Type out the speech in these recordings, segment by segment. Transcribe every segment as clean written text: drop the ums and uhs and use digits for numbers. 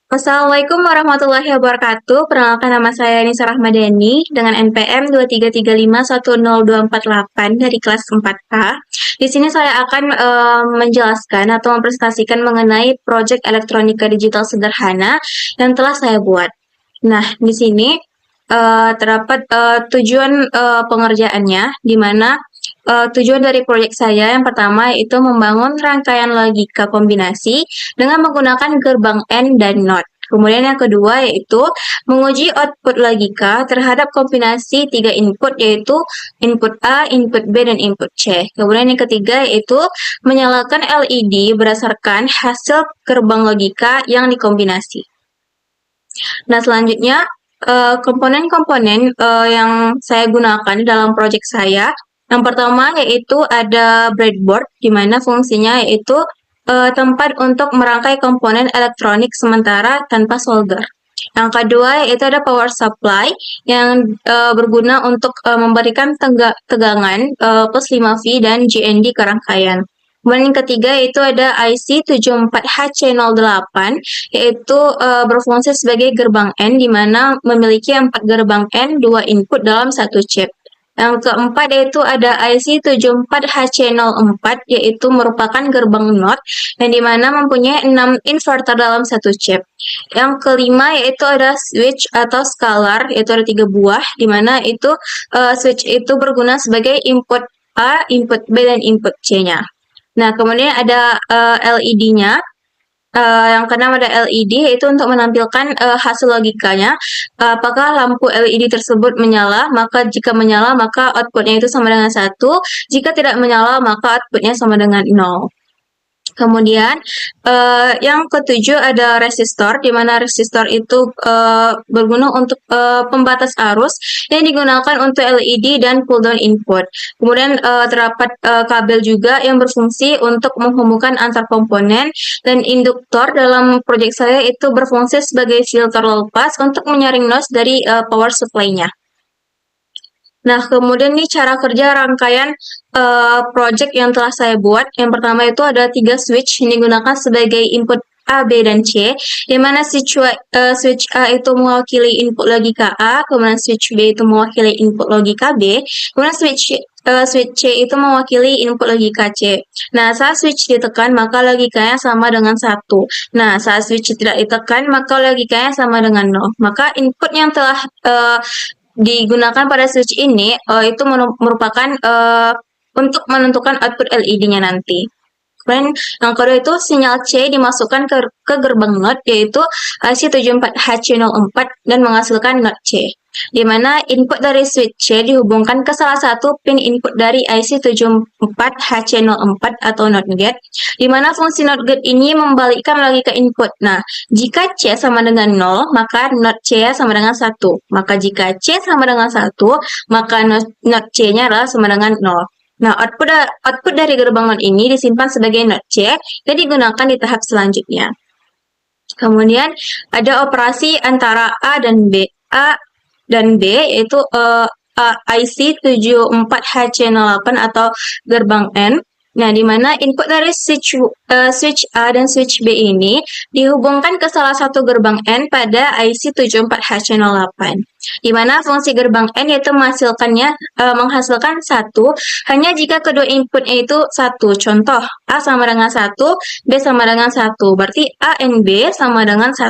Assalamualaikum warahmatullahi wabarakatuh. Perkenalkan nama saya Nisa Rahmadani dengan NPM 233510248 dari kelas 4K. Di sini saya akan menjelaskan atau mempresentasikan mengenai proyek elektronika digital sederhana yang telah saya buat. Nah, di sini terdapat tujuan pengerjaannya, di mana tujuan dari proyek saya yang pertama yaitu membangun rangkaian logika kombinasi dengan menggunakan gerbang AND dan NOT. Kemudian yang kedua yaitu menguji output logika terhadap kombinasi 3 input yaitu input A, input B, dan input C. Kemudian yang ketiga yaitu menyalakan LED berdasarkan hasil gerbang logika yang dikombinasi. Nah, selanjutnya komponen-komponen yang saya gunakan dalam proyek saya. Yang pertama yaitu ada breadboard, di mana fungsinya yaitu tempat untuk merangkai komponen elektronik sementara tanpa solder. Yang kedua yaitu ada power supply yang berguna untuk memberikan tegangan plus 5V dan GND ke rangkaian. Kemudian yang ketiga yaitu ada IC 74HC08 yaitu berfungsi sebagai gerbang AND di mana memiliki 4 gerbang AND 2 input dalam satu chip. Yang keempat yaitu ada IC 74HC04 yaitu merupakan gerbang NOT yang dimana mempunyai 6 inverter dalam satu chip. Yang kelima yaitu ada switch atau scalar yaitu ada 3 buah dimana itu switch itu berguna sebagai input A, input B, dan input C-nya. Nah, kemudian ada LED-nya. Yang keenam ada LED, yaitu untuk menampilkan hasil logikanya. Apakah lampu LED tersebut menyala? Maka jika menyala, maka outputnya itu sama dengan 1. Jika tidak menyala, maka outputnya sama dengan 0. Kemudian yang ketujuh ada resistor, di mana resistor itu berguna untuk pembatas arus yang digunakan untuk LED dan pull down input. Kemudian terdapat kabel juga yang berfungsi untuk menghubungkan antar komponen, dan induktor dalam proyek saya itu berfungsi sebagai filter lepas untuk menyaring noise dari power supply-nya. Nah, kemudian nih cara kerja rangkaian project yang telah saya buat. Yang pertama itu ada 3 switch yang digunakan sebagai input A, B, dan C, di mana switch A itu mewakili input logika A, kemudian switch B itu mewakili input logika B, kemudian switch C itu mewakili input logika C. Nah, saat switch ditekan, maka logikanya sama dengan 1. Nah, saat switch tidak ditekan, maka logikanya sama dengan 0. Maka input yang telah digunakan pada switch ini itu merupakan untuk menentukan output LED-nya nanti. Kemudian yang kedua itu sinyal C dimasukkan ke gerbang NOT yaitu IC74HC04 dan menghasilkan NOT C, di mana input dari switch C dihubungkan ke salah satu pin input dari IC74HC04 atau NOT gate, di mana fungsi NOT gate ini membalikkan logika input. Nah, jika C sama dengan 0, maka NOT C sama dengan 1. Maka jika C sama dengan 1, maka NOT C-nya adalah sama dengan 0. Nah, output dari gerbang NOT ini disimpan sebagai NOT C dan digunakan di tahap selanjutnya. Kemudian ada operasi antara A dan B. A dan B yaitu IC 74HC08 atau gerbang N. Nah, di mana input dari switch A dan switch B ini dihubungkan ke salah satu gerbang N pada IC 74H08. Di mana fungsi gerbang N yaitu menghasilkan 1 hanya jika kedua inputnya itu 1. Contoh, A sama dengan 1, B sama dengan 1. Berarti A and B sama dengan 1.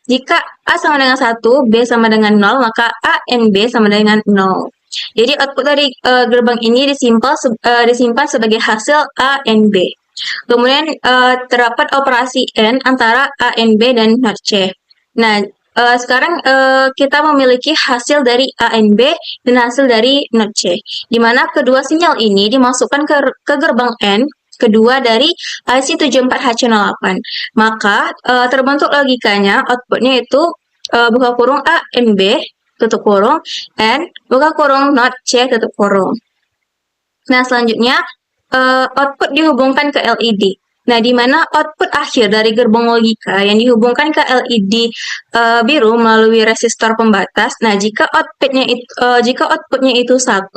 Jika A sama dengan 1, B sama dengan 0, maka A and B sama dengan 0. Jadi output dari gerbang ini disimpan sebagai hasil A and B. Kemudian terdapat operasi AND antara A and B dan NOT C. Nah, sekarang kita memiliki hasil dari A and B dan hasil dari NOT C, di mana kedua sinyal ini dimasukkan ke gerbang N kedua dari IC74H08. Maka terbentuk logikanya, outputnya itu buka kurung A and B tutup kurung, and buka kurung NOT C tutup kurung. Nah, selanjutnya output dihubungkan ke LED. Nah, di mana output akhir dari gerbong logika yang dihubungkan ke LED biru melalui resistor pembatas. Nah, jika outputnya itu 1,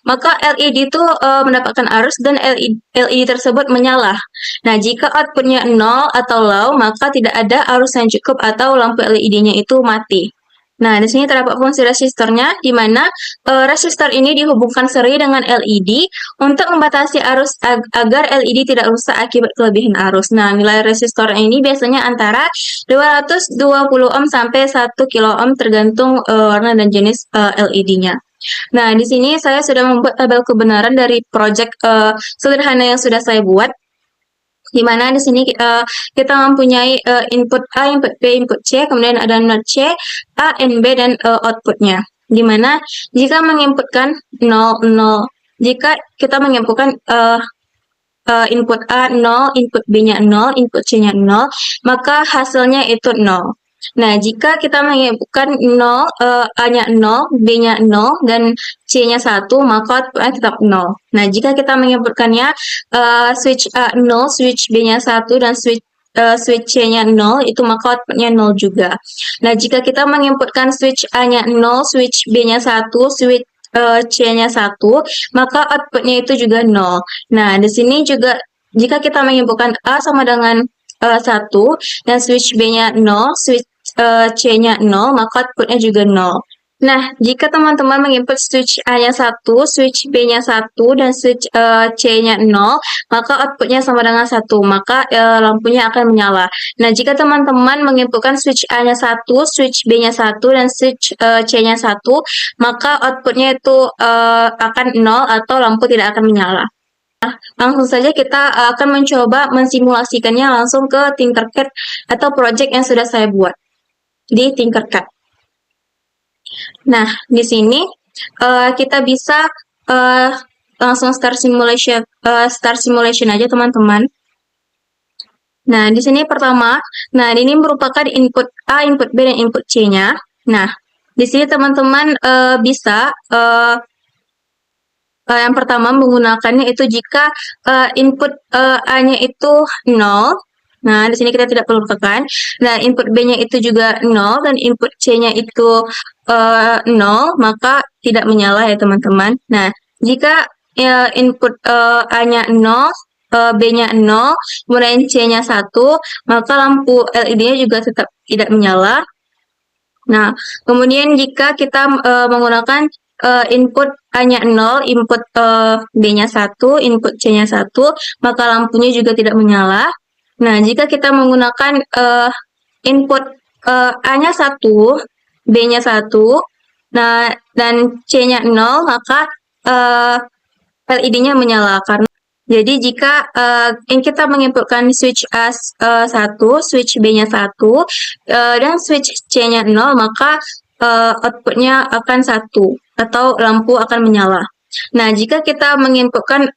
maka LED itu mendapatkan arus dan LED tersebut menyala. Nah, jika outputnya 0 atau low, maka tidak ada arus yang cukup atau lampu LED-nya itu mati. Nah, di sini terdapat fungsi resistornya, di mana resistor ini dihubungkan seri dengan LED untuk membatasi arus agar LED tidak rusak akibat kelebihan arus. Nah, nilai resistor ini biasanya antara 220 ohm sampai 1 kilo ohm tergantung warna dan jenis LED-nya. Nah, di sini saya sudah membuat tabel kebenaran dari project sederhana yang sudah saya buat. Di mana di sini kita mempunyai input A, input B, input C, kemudian ada NOT C, A, N, B, dan outputnya. Di mana jika menginputkan 0, 0, jika kita menginputkan input A 0, input B-nya 0, input C-nya 0, maka hasilnya itu 0. Nah, jika kita menginputkan 0, A-nya 0, B-nya 0, dan C-nya 1, maka outputnya tetap 0. Nah, jika kita menginputkannya switch A 0, switch B-nya 1, dan switch C-nya 0, itu maka outputnya 0 juga. Nah, jika kita menginputkan switch A-nya 0, switch B-nya 1, switch C-nya 1, maka outputnya itu juga 0. Nah, di sini juga jika kita menginputkan A sama dengan 1 dan switch B-nya 0, switch C-nya 0, maka outputnya juga 0. Nah, jika teman-teman menginput switch A-nya 1, switch B-nya 1, dan switch C-nya 0, maka outputnya sama dengan 1, maka lampunya akan menyala. Nah, jika teman-teman menginputkan switch A-nya 1, switch B-nya 1, dan switch C-nya 1, maka outputnya itu akan 0 atau lampu tidak akan menyala. Nah, langsung saja kita akan mencoba mensimulasikannya langsung ke Tinkercad atau project yang sudah saya buat di Tinkercad. Nah, di sini kita bisa langsung start simulation aja teman-teman. Nah, di sini pertama, nah ini merupakan input A, input B, dan input C-nya. Nah, di sini teman-teman bisa yang pertama menggunakannya itu jika input A-nya itu 0. Nah, di sini kita tidak perlu tekan. Nah, input B-nya itu juga 0 dan input C-nya itu 0, maka tidak menyala ya teman-teman. Nah, jika input A-nya 0, B-nya 0, kemudian C-nya 1, maka lampu LED-nya juga tetap tidak menyala. Nah, kemudian jika kita menggunakan input A-nya 0, input B-nya 1, input C-nya 1, maka lampunya juga tidak menyala. Nah, jika kita menggunakan input A-nya 1, B-nya 1, nah, dan C-nya 0, maka LED-nya menyala. Jadi, jika kita menginputkan switch A 1, switch B-nya 1, dan switch C-nya 0, maka outputnya akan 1, atau lampu akan menyala. Nah, jika kita menginputkan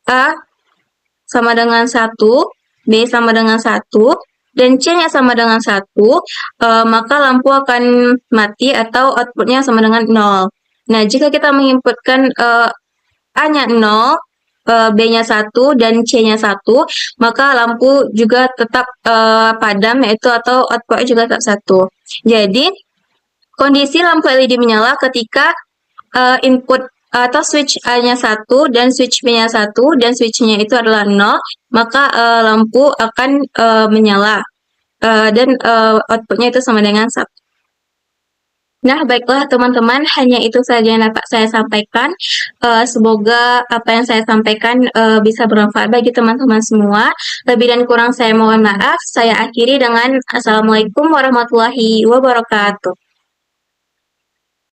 A sama dengan 1, B sama dengan 1, dan C-nya sama dengan 1, maka lampu akan mati atau outputnya sama dengan 0. Nah, jika kita menginputkan A-nya 0, B-nya 1, dan C-nya 1, maka lampu juga tetap padam, yaitu atau outputnya juga tetap 1. Jadi, kondisi lampu LED menyala ketika input atau switch A-nya 1 dan switch B-nya 1 dan switch-nya itu adalah 0, maka lampu akan menyala dan outputnya itu sama dengan 1. Nah, baiklah teman-teman, hanya itu saja yang dapat saya sampaikan. Semoga apa yang saya sampaikan bisa bermanfaat bagi teman-teman semua. Lebih dan kurang saya mohon maaf. Saya akhiri dengan Assalamualaikum warahmatullahi wabarakatuh.